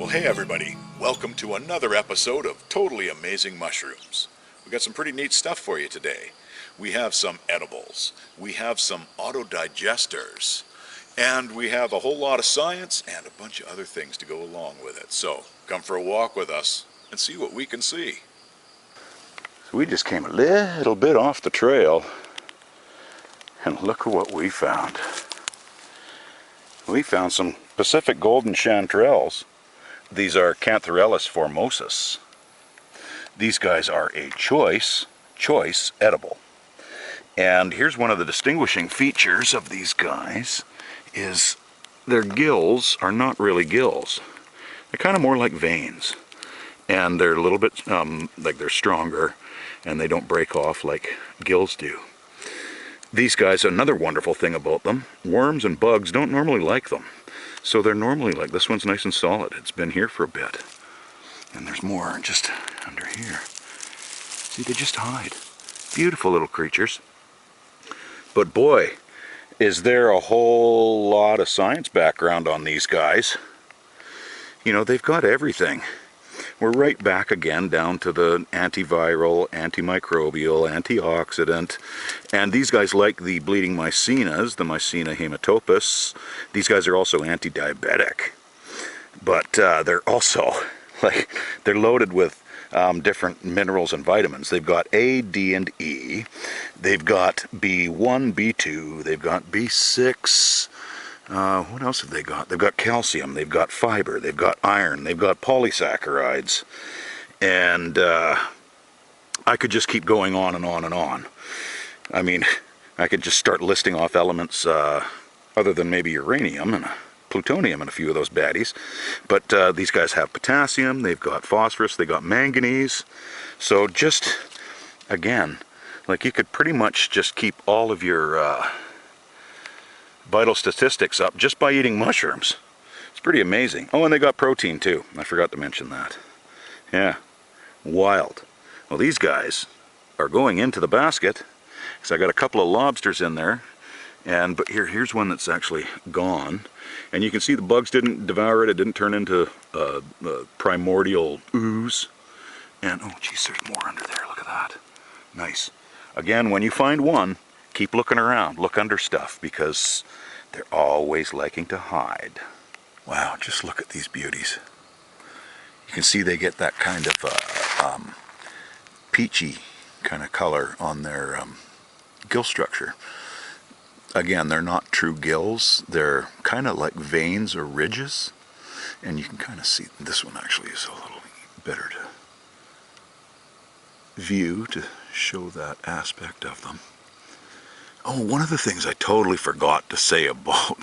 Well, hey everybody, welcome to another episode of Totally Amazing Mushrooms. We got some pretty neat stuff for you today. We have some edibles, we have some autodigesters, and we have a whole lot of science and a bunch of other things to go along with it. So come for a walk with us and see what we can see. So we just came a little bit off the trail, and look at what we found. We found some Pacific golden chanterelles. These are Cantharellus formosus. These guys are a choice edible. And here's one of the distinguishing features of these guys is their gills are not really gills. They're kind of more like veins. And they're a little bit, like they're stronger, and they don't break off like gills do. These guys, another wonderful thing about them, worms and bugs don't normally like them. So they're normally like, this one's nice and solid. It's been here for a bit. And there's more just under here. See, they just hide. Beautiful little creatures. But boy, is there a whole lot of science background on these guys. You know, they've got everything. We're right back again down to the antiviral, antimicrobial, antioxidant, and these guys like the bleeding mycenas, the Mycena hematopus. These guys are also anti-diabetic, but they're also like they're loaded with different minerals and vitamins. They've got A, D, and E. They've got B1, B2. They've got B6. What else have they got? They've got calcium, they've got fiber, they've got iron, they've got polysaccharides, and I could just keep going on and on and on. I mean, I could just start listing off elements other than maybe uranium and plutonium and a few of those baddies, but these guys have potassium, they've got phosphorus, they've got manganese, so just, again, like you could pretty much just keep all of your vital statistics up just by eating mushrooms. It's pretty amazing. Oh, and they got protein too. I forgot to mention that. Yeah, wild. Well, these guys are going into the basket because I got a couple of lobsters in there, but here's one that's actually gone, and you can see the bugs didn't devour it. It didn't turn into primordial ooze. And oh, geez, there's more under there. Look at that. Nice. Again, when you find one, keep looking around, look under stuff, because they're always liking to hide. Wow, just look at these beauties. You can see they get that kind of peachy kind of color on their gill structure. Again, they're not true gills. They're kind of like veins or ridges. And you can kind of see this one actually is a little better to view to show that aspect of them. Oh, one of the things I totally forgot to say about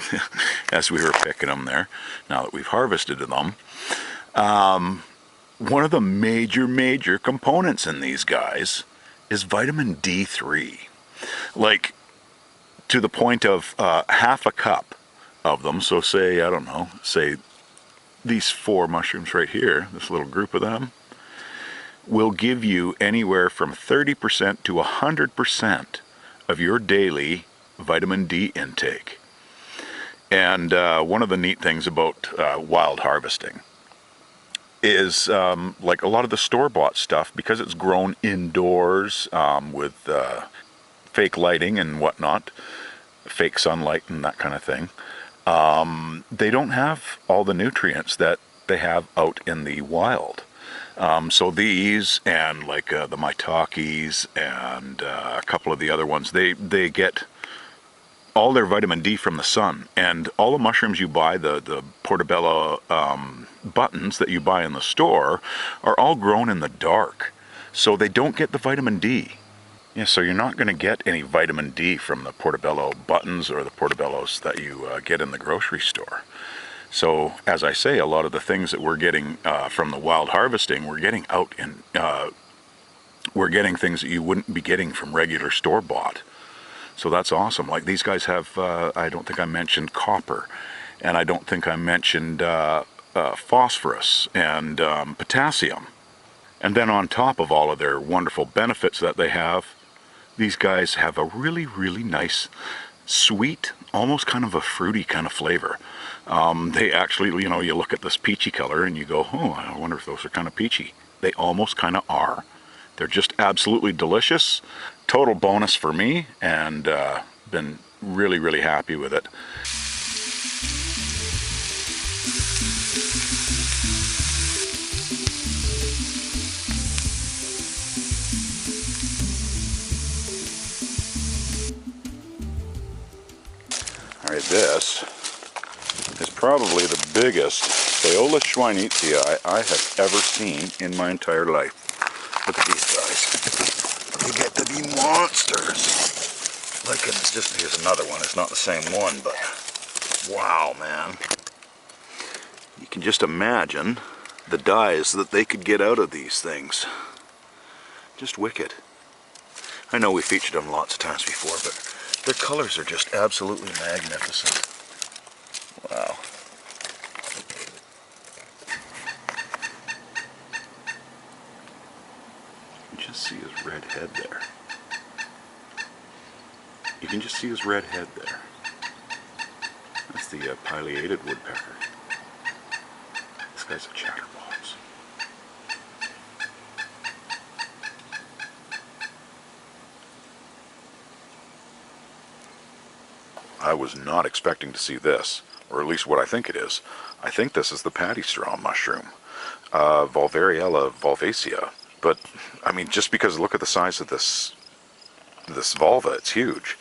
as we were picking them there, now that we've harvested them, one of the major components in these guys is vitamin D3. Like, to the point of half a cup of them, so say, I don't know, say these 4 mushrooms right here, this little group of them, will give you anywhere from 30% to 100% of your daily vitamin D intake. And one of the neat things about wild harvesting is like a lot of the store-bought stuff, because it's grown indoors with fake lighting and whatnot, fake sunlight and that kind of thing, they don't have all the nutrients that they have out in the wild. So these and like the maitakes and a couple of the other ones, they get all their vitamin D from the sun. And all the mushrooms you buy, the portobello buttons that you buy in the store, are all grown in the dark. So they don't get the vitamin D. Yeah, so you're not going to get any vitamin D from the portobello buttons or the portobellos that you get in the grocery store. So, as I say, a lot of the things that we're getting from the wild harvesting, we're getting out in, we're getting things that you wouldn't be getting from regular store-bought. So that's awesome. Like these guys have, I don't think I mentioned copper, and I don't think I mentioned phosphorus and potassium. And then on top of all of their wonderful benefits that they have, these guys have a really nice, sweet, almost kind of a fruity kind of flavor. They actually, you know, you look at this peachy color and you go, oh, I wonder if those are kind of peachy. They almost kind of are. They're just absolutely delicious. Total bonus for me, and been really, really happy with it. Alright, this is probably the biggest Phaeolus schweinitzii I have ever seen in my entire life. Look at these guys. They get to be monsters. Like, it's just, here's another one. It's not the same one, but wow, man. You can just imagine the dyes that they could get out of these things. Just wicked. I know we featured them lots of times before, but their colors are just absolutely magnificent. Wow. You can just see his red head there. You can just see his red head there. That's the pileated woodpecker. This guy's a chatterbox. I was not expecting to see this, or at least what I think it is. I think this is the paddy straw mushroom, Volvariella volvacea. But I mean, just because look at the size of this vulva, it's huge.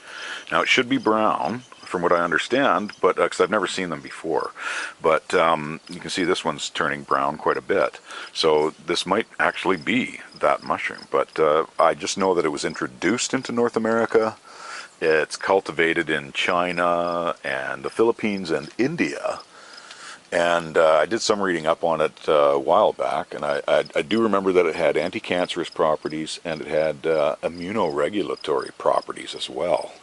Now it should be brown, from what I understand, but because I've never seen them before. But you can see this one's turning brown quite a bit. So this might actually be that mushroom. But I just know that it was introduced into North America. It's cultivated in China and the Philippines and India. And I did some reading up on it a while back, and I do remember that it had anti-cancerous properties and it had immunoregulatory properties as well.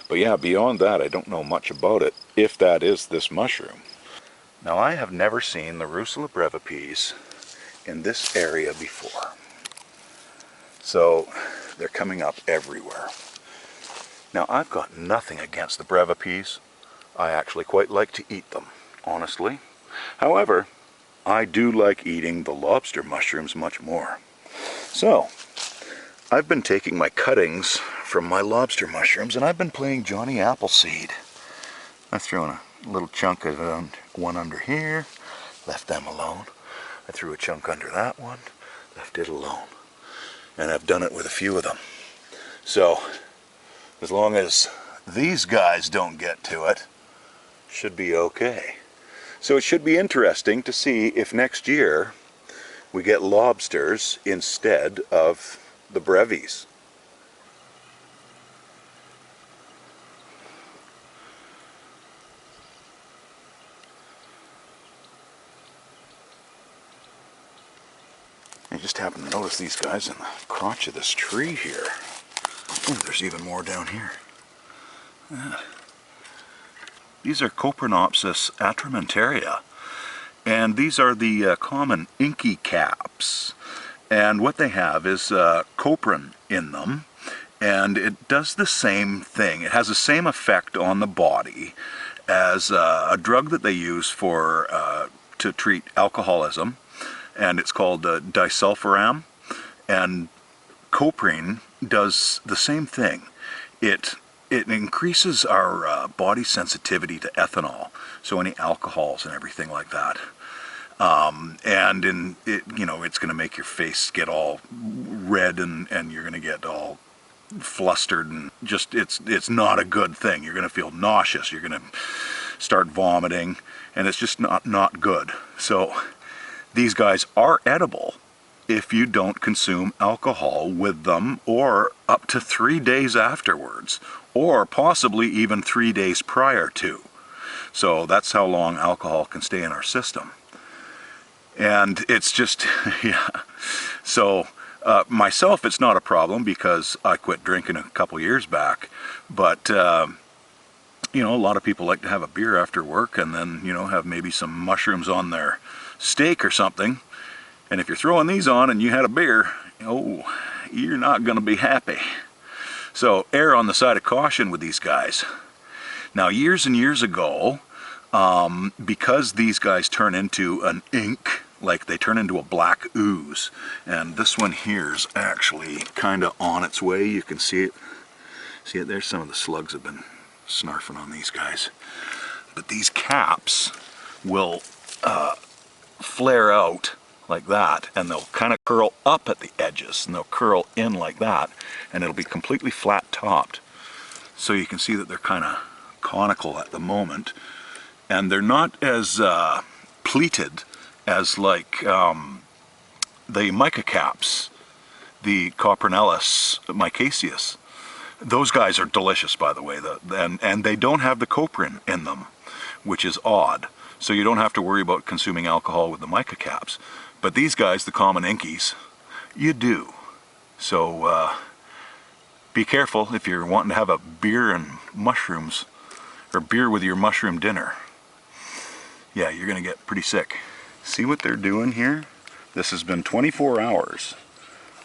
But yeah, beyond that, I don't know much about it, if that is this mushroom. Now, I have never seen the Rusula brevipees in this area before. So they're coming up everywhere. Now, I've got nothing against the brevipees. I actually quite like to eat them, honestly. However, I do like eating the lobster mushrooms much more. So, I've been taking my cuttings from my lobster mushrooms and I've been playing Johnny Appleseed. I've thrown a little chunk of one under here, left them alone. I threw a chunk under that one, left it alone. And I've done it with a few of them. So, as long as these guys don't get to it, should be okay. So it should be interesting to see if next year we get lobsters instead of the brevies. I just happened to notice these guys in the crotch of this tree here. Oh, there's even more down here. These are Coprinopsis atramentaria, and these are the common inky caps. And what they have is coprin in them, and it does the same thing. It has the same effect on the body as a drug that they use for to treat alcoholism, and it's called disulfiram. And coprin does the same thing. It increases our body sensitivity to ethanol, so any alcohols and everything like that. And it's going to make your face get all red, and you're going to get all flustered, and just it's not a good thing. You're going to feel nauseous. You're going to start vomiting, and it's just not good. So these guys are edible if you don't consume alcohol with them, or up to 3 days afterwards, or possibly even 3 days prior to. So that's how long alcohol can stay in our system. And it's just, yeah. So myself, it's not a problem because I quit drinking a couple years back. But, a lot of people like to have a beer after work and then, have maybe some mushrooms on their steak or something. And if you're throwing these on and you had a beer, you're not going to be happy. So err on the side of caution with these guys. Now years and years ago, because these guys turn into an ink, like they turn into a black ooze, and this one here's actually kind of on its way. You can see it. See it there? Some of the slugs have been snarfing on these guys. But these caps will flare out like that, and they'll kind of curl up at the edges, and they'll curl in like that, and it'll be completely flat topped. So you can see that they're kind of conical at the moment, and they're not as pleated as like the mica caps, the Coprinellus micaceus. Those guys are delicious, by the way, and they don't have the coprin in them, which is odd. So you don't have to worry about consuming alcohol with the mica caps. But these guys, the common inkies, you do. So be careful if you're wanting to have a beer and mushrooms, or beer with your mushroom dinner. Yeah, you're gonna get pretty sick. See what they're doing here? This has been 24 hours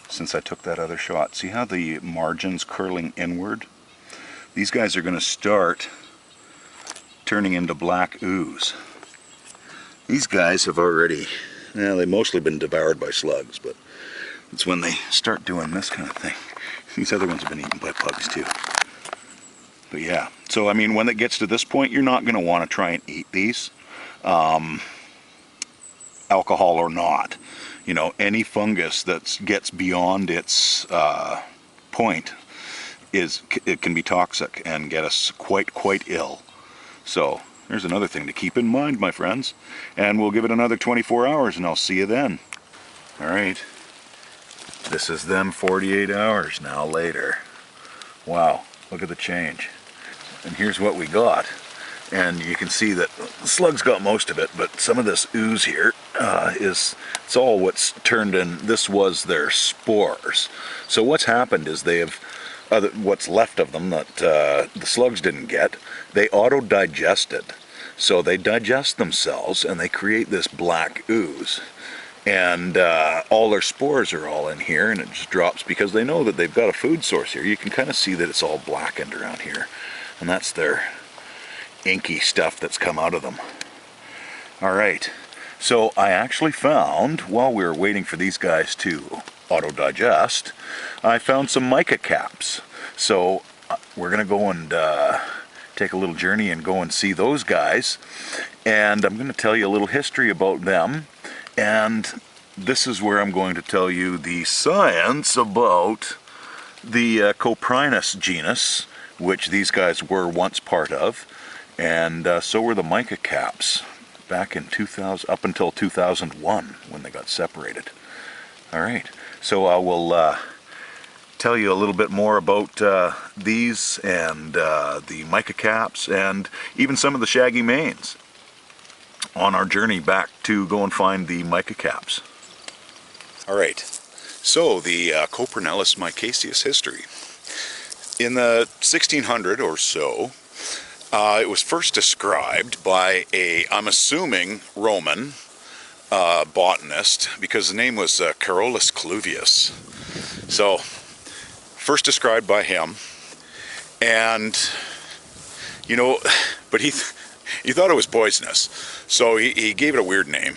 since I took that other shot. See how the margin's curling inward? These guys are gonna start turning into black ooze. These guys have already, well, they've mostly been devoured by slugs, but it's when they start doing this kind of thing. These other ones have been eaten by bugs too. But yeah, so I mean, when it gets to this point, you're not going to want to try and eat these, alcohol or not. You know, any fungus that gets beyond its point, it can be toxic and get us quite ill. So there's another thing to keep in mind, my friends. And we'll give it another 24 hours and I'll see you then. All right. This is them 48 hours now later. Wow, look at the change. And here's what we got. And you can see that the slugs got most of it, but some of this ooze here it's all what's turned in. This was their spores. So what's happened is they have, what's left of them that the slugs didn't get, they auto-digested. So they digest themselves and they create this black ooze. And all their spores are all in here, and it just drops because they know that they've got a food source here. You can kind of see that it's all blackened around here, and that's their inky stuff that's come out of them. All right, so I actually found, while we were waiting for these guys to auto-digest, I found some mica caps. So we're gonna go and take a little journey and go and see those guys, and I'm gonna tell you a little history about them. And this is where I'm going to tell you the science about the Coprinus genus, which these guys were once part of, and so were the mica caps back in 2000, up until 2001 when they got separated. All right, so I will tell you a little bit more about these and the mica caps and even some of the shaggy manes on our journey back to go and find the mica caps. All right, so the Coprinellus micaceus history. In the 1600 or so, it was first described by a, I'm assuming, Roman botanist, because the name was Carolus Cluvius. So, first described by him, and, you know, but he thought it was poisonous, so he gave it a weird name.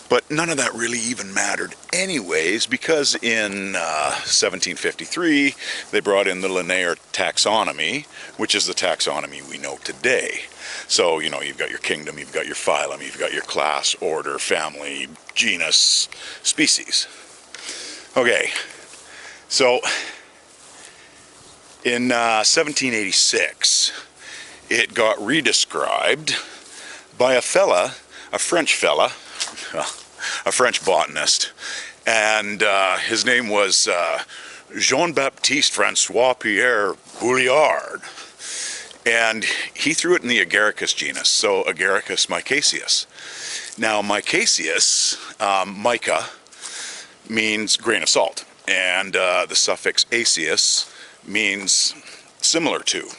But none of that really even mattered anyways, because in 1753 they brought in the Linnaean taxonomy, which is the taxonomy we know today. So, you know, you've got your kingdom, you've got your phylum, you've got your class, order, family, genus, species. Okay, so in 1786, it got redescribed by a French fella, a French botanist, and his name was Jean-Baptiste Francois Pierre Bouillard, and he threw it in the Agaricus genus, so Agaricus micaceus. Now micaceus, mica, means grain of salt, and the suffix aceus means similar to.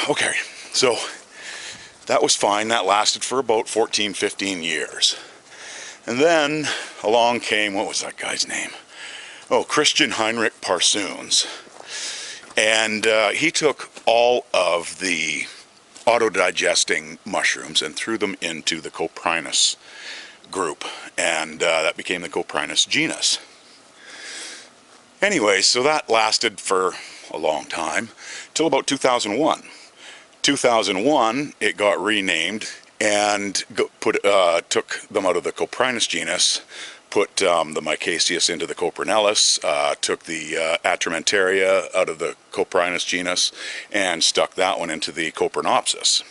Okay, so that was fine. That lasted for about 14, 15 years. And then along came, what was that guy's name? Oh, Christian Heinrich Parsoons. And he took all of the auto-digesting mushrooms and threw them into the Coprinus group, and that became the Coprinus genus. Anyway, so that lasted for a long time, till about 2001. 2001, it got renamed and took them out of the Coprinus genus, put the Mycasius into the Coprinellus, took the Atramenteria out of the Coprinus genus, and stuck that one into the Coprinopsis.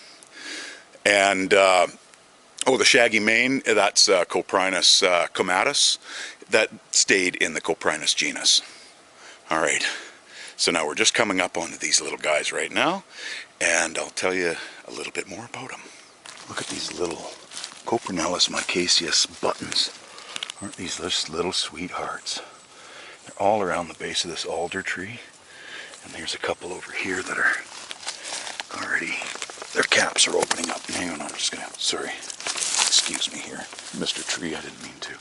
And, the shaggy mane, that's Coprinus comatus, that stayed in the Coprinus genus. Alright, so now we're just coming up onto these little guys right now, and I'll tell you a little bit more about them. Look at these little Coprinellus Mycasius buttons. Aren't these just little sweethearts? They're all around the base of this alder tree. And there's a couple over here that are already, their caps are opening up. Hang on, I'm just gonna, sorry, excuse me here, Mr. Tree, I didn't mean to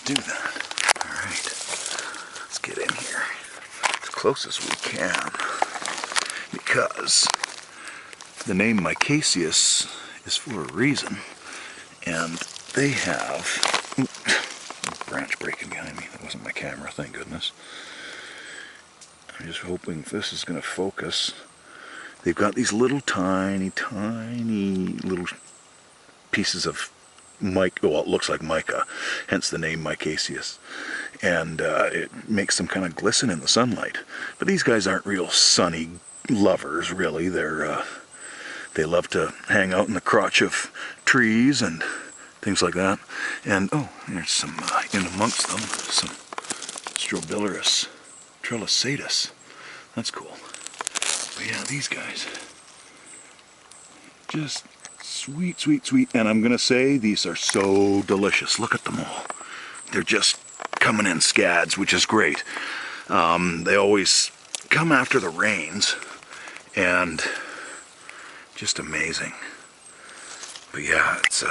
do that. Alright, let's get in here as close as we can, because the name Mycasius is for a reason, and they have, branch breaking behind me, that wasn't my camera, thank goodness. I'm just hoping this is going to focus. They've got these little tiny little pieces of mica, well, it looks like mica, hence the name Mycasius, and it makes them kind of glisten in the sunlight. But these guys aren't real sunny lovers, really. They love to hang out in the crotch of trees and things like that. And oh, there's some in amongst them, some Strobilurus trellisatus. That's cool. But yeah, these guys, just sweet, sweet, sweet. And I'm gonna say these are so delicious. Look at them all. They're just coming in scads, which is great. They always come after the rains, and just amazing. But yeah, it's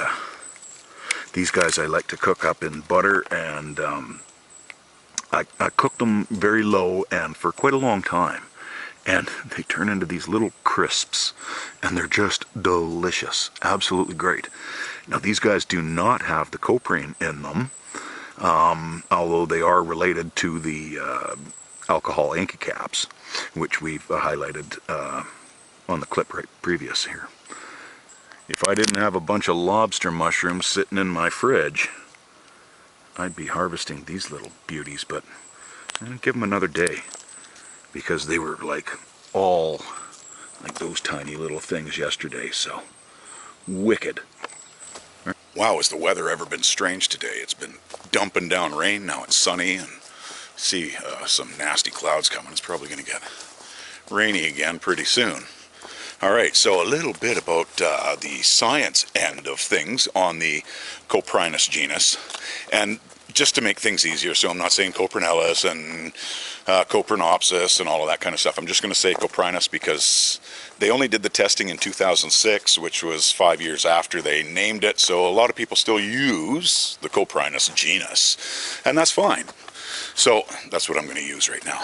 these guys I like to cook up in butter, and I cook them very low and for quite a long time, and they turn into these little crisps, and they're just delicious, absolutely great. Now these guys do not have the coprine in them, although they are related to the alcohol anchicaps, which we've highlighted on the clip right previous here. If I didn't have a bunch of lobster mushrooms sitting in my fridge, I'd be harvesting these little beauties, but I'll give them another day, because they were like all like those tiny little things yesterday, so wicked. Wow, has the weather ever been strange today? It's been dumping down rain, now it's sunny, and see some nasty clouds coming. It's probably going to get rainy again pretty soon. Alright, so a little bit about the science end of things on the Coprinus genus. And just to make things easier, so I'm not saying Coprinellus and Coprinopsis and all of that kind of stuff. I'm just going to say Coprinus because they only did the testing in 2006, which was 5 years after they named it. So a lot of people still use the Coprinus genus, and that's fine. So that's what I'm going to use right now.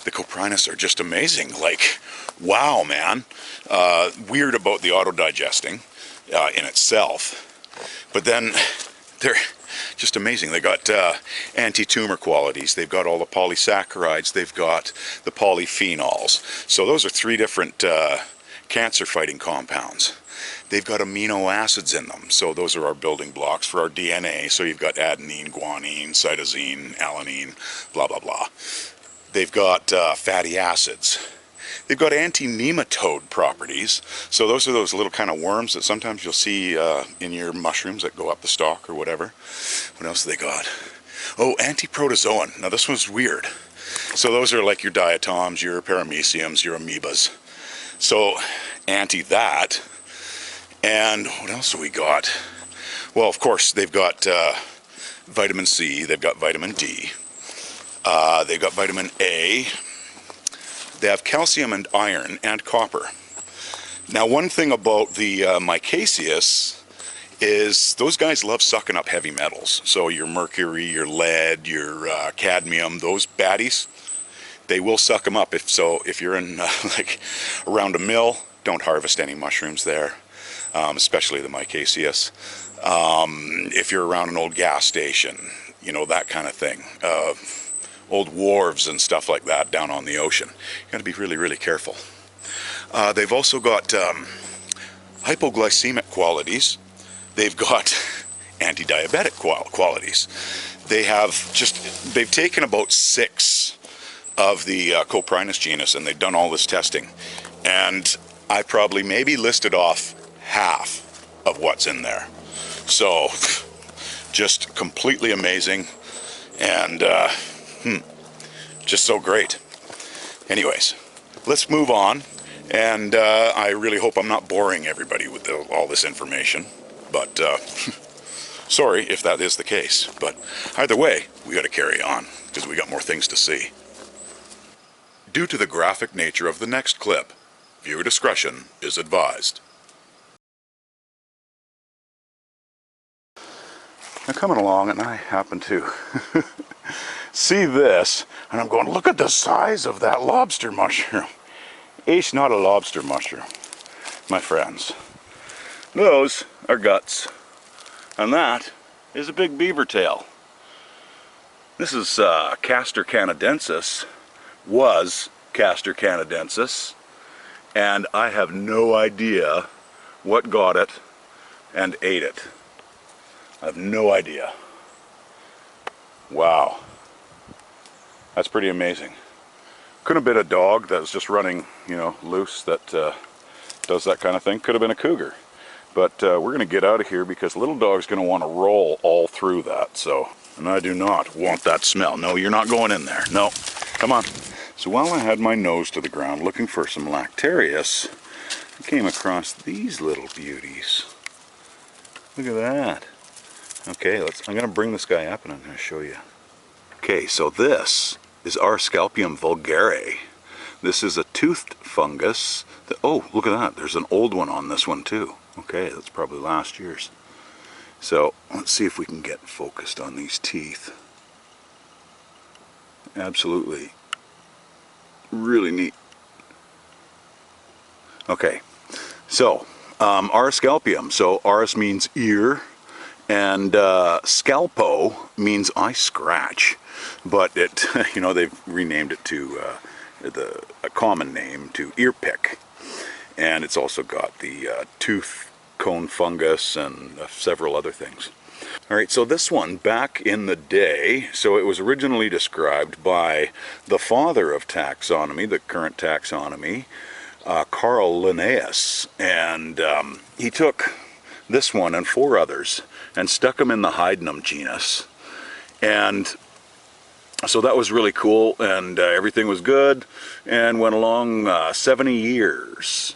The Coprinus are just amazing. Like, wow, man. Weird about the auto-digesting in itself. But then they're just amazing. They got anti-tumor qualities. They've got all the polysaccharides. They've got the polyphenols. So those are 3 different cancer-fighting compounds. They've got amino acids in them. So those are our building blocks for our DNA. So you've got adenine, guanine, cytosine, alanine, blah, blah, blah. They've got fatty acids. They've got anti-nematode properties. So those are those little kind of worms that sometimes you'll see in your mushrooms that go up the stalk or whatever. What else have they got? Oh, anti-protozoan. Now this one's weird. So those are like your diatoms, your parameciums, your amoebas. So anti that. And what else have we got? Well, of course, they've got vitamin C. They've got vitamin D. They've got vitamin A. They have calcium and iron and copper. Now, one thing about the Mycasius is those guys love sucking up heavy metals. So your mercury, your lead, your cadmium, those baddies, they will suck them up. If you're in like around a mill, don't harvest any mushrooms there, especially the micaceous. If you're around an old gas station, you know, that kind of thing. Old wharves and stuff like that down on the ocean. You got to be really, really careful. They've also got hypoglycemic qualities. They've got anti-diabetic qualities. They've taken about 6 of the Coprinus genus, and they've done all this testing. And I probably maybe listed off half of what's in there. So, just completely amazing, and just so great. Anyways, let's move on, and I really hope I'm not boring everybody with all this information, but sorry if that is the case. But either way, we got to carry on, because we got more things to see. Due to the graphic nature of the next clip, viewer discretion is advised. I'm coming along and I happen to see this, and I'm going, look at the size of that lobster mushroom. It's not a lobster mushroom, my friends. Those are guts, and that is a big beaver tail. This is Castor canadensis, was Castor canadensis, and I have no idea what got it and ate it. I have no idea. Wow. That's pretty amazing. Could have been a dog that was just running, you know, loose that does that kind of thing. Could have been a cougar. But we're going to get out of here because little dog's going to want to roll all through that. So, and I do not want that smell. No, you're not going in there. No, come on. So while I had my nose to the ground looking for some Lactarius, I came across these little beauties. Look at that. Okay, I'm going to bring this guy up and I'm going to show you. Okay, so this is R. Scalpium vulgare. This is a toothed fungus. Oh, look at that. There's an old one on this one too. Okay, that's probably last year's. So let's see if we can get focused on these teeth. Absolutely. Really neat. Okay, so R. Scalpium. So Rs means ear, and scalpo means I scratch, but it, you know, they've renamed it to a common name to ear pick, and it's also got the tooth cone fungus and several other things. All right, so this one back in the day, so it was originally described by the father of taxonomy, the current taxonomy, Carl Linnaeus, and he took this one and 4 others and stuck them in the Hydenum genus, and so that was really cool, and everything was good, and went along 70 years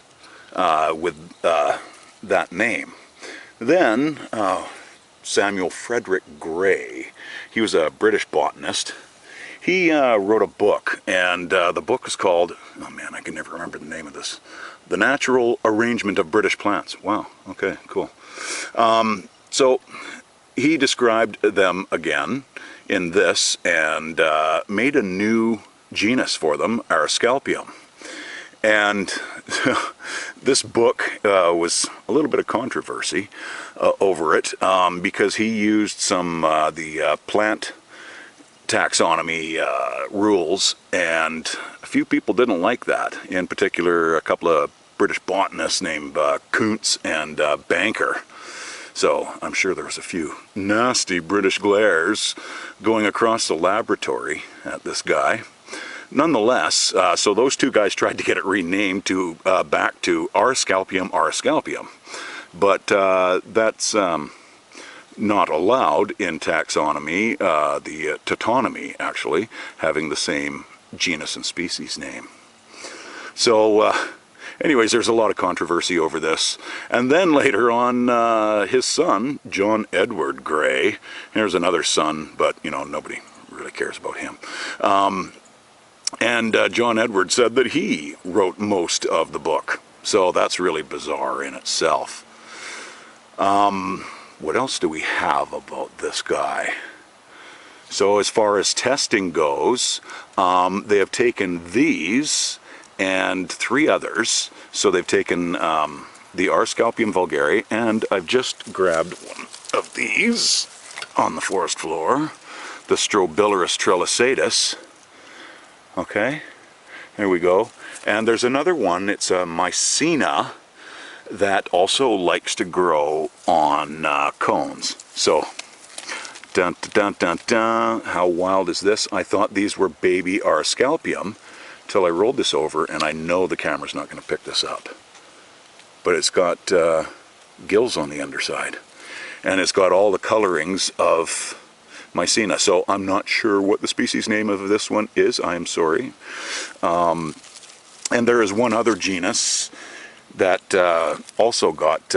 with that name. Then Samuel Frederick Gray, he was a British botanist. He wrote a book, and the book is called, oh man, I can never remember the name of this, The Natural Arrangement of British Plants. Wow, okay, cool. So he described them again in this and made a new genus for them, Arascalpium. And this book was a little bit of controversy over it because he used some the plant taxonomy rules, and a few people didn't like that. In particular, a couple of British botanists named Kuntz and Banker. So I'm sure there was a few nasty British glares going across the laboratory at this guy. Nonetheless, so those 2 guys tried to get it renamed to back to R. Scalpium, but that's not allowed in taxonomy, the tautonymy actually, having the same genus and species name. So anyways, there's a lot of controversy over this. And then later on, his son, John Edward Gray, here's another son, but you know, nobody really cares about him. And John Edward said that he wrote most of the book. So that's really bizarre in itself. What else do we have about this guy? So as far as testing goes, they have taken these and 3 others. So they've taken the R. scalpium vulgare, and I've just grabbed one of these on the forest floor, the Strobilurus trellisatus. Okay, there we go. And there's another one, it's a Mycena, that also likes to grow on cones. So, dun dun dun dun, how wild is this? I thought these were baby R. scalpium till I rolled this over, and I know the camera's not going to pick this up. But it's got gills on the underside, and it's got all the colorings of Mycena. So I'm not sure what the species name of this one is, I am sorry. And there is one other genus that also got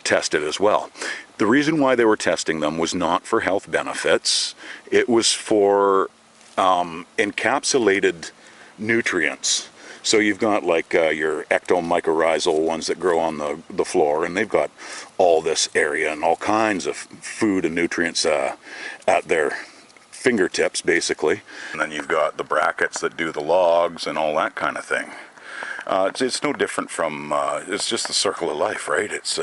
tested as well. The reason why they were testing them was not for health benefits. It was for encapsulated nutrients. So you've got like your ectomycorrhizal ones that grow on the floor, and they've got all this area and all kinds of food and nutrients at their fingertips, basically. And then you've got the brackets that do the logs and all that kind of thing. It's no different from, it's just the circle of life, right? It's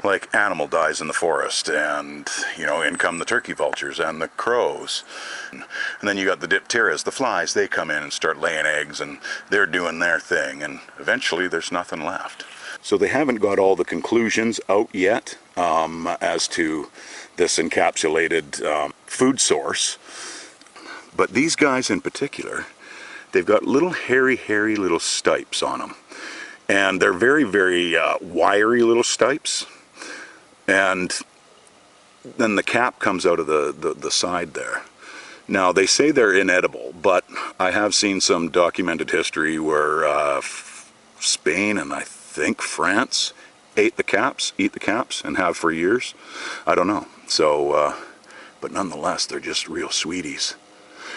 like animal dies in the forest, and in come the turkey vultures and the crows. And then you got the dipteras, the flies, they come in and start laying eggs, and they're doing their thing, and eventually there's nothing left. So they haven't got all the conclusions out yet as to this encapsulated food source. But these guys in particular, they've got little hairy little stipes on them. And they're very, very wiry little stipes. And then the cap comes out of the side there. Now, they say they're inedible, but I have seen some documented history where Spain and I think France eat the caps, and have for years. I don't know. So, but nonetheless, they're just real sweeties.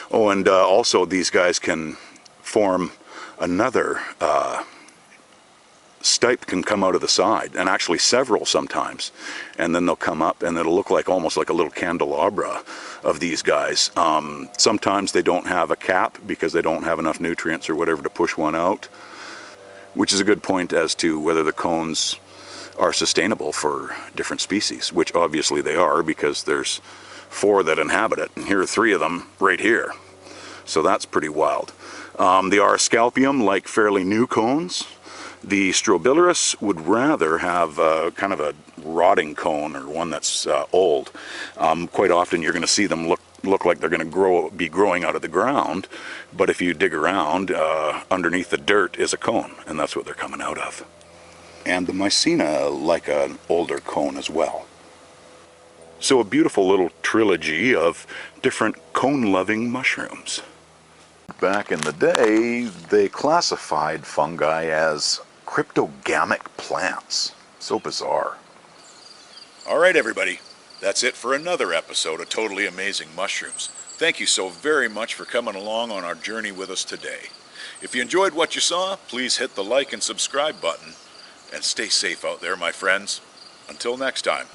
Oh, and also these guys can form another stipe can come out of the side, and actually several sometimes, and then they'll come up and it'll look like almost like a little candelabra of these guys. Sometimes they don't have a cap because they don't have enough nutrients or whatever to push one out, which is a good point as to whether the cones are sustainable for different species, which obviously they are, because there's 4 that inhabit it, and here are 3 of them right here. So that's pretty wild. The R. scalpium like fairly new cones. The Strobilurus would rather have kind of a rotting cone, or one that's old. Quite often you're going to see them look like they're going to be growing out of the ground, but if you dig around, underneath the dirt is a cone, and that's what they're coming out of. And the Mycena like an older cone as well. So a beautiful little trilogy of different cone-loving mushrooms. Back in the day, they classified fungi as cryptogamic plants. So bizarre. Alright everybody, that's it for another episode of Totally Amazing Mushrooms. Thank you so very much for coming along on our journey with us today. If you enjoyed what you saw, please hit the like and subscribe button. And stay safe out there, my friends. Until next time.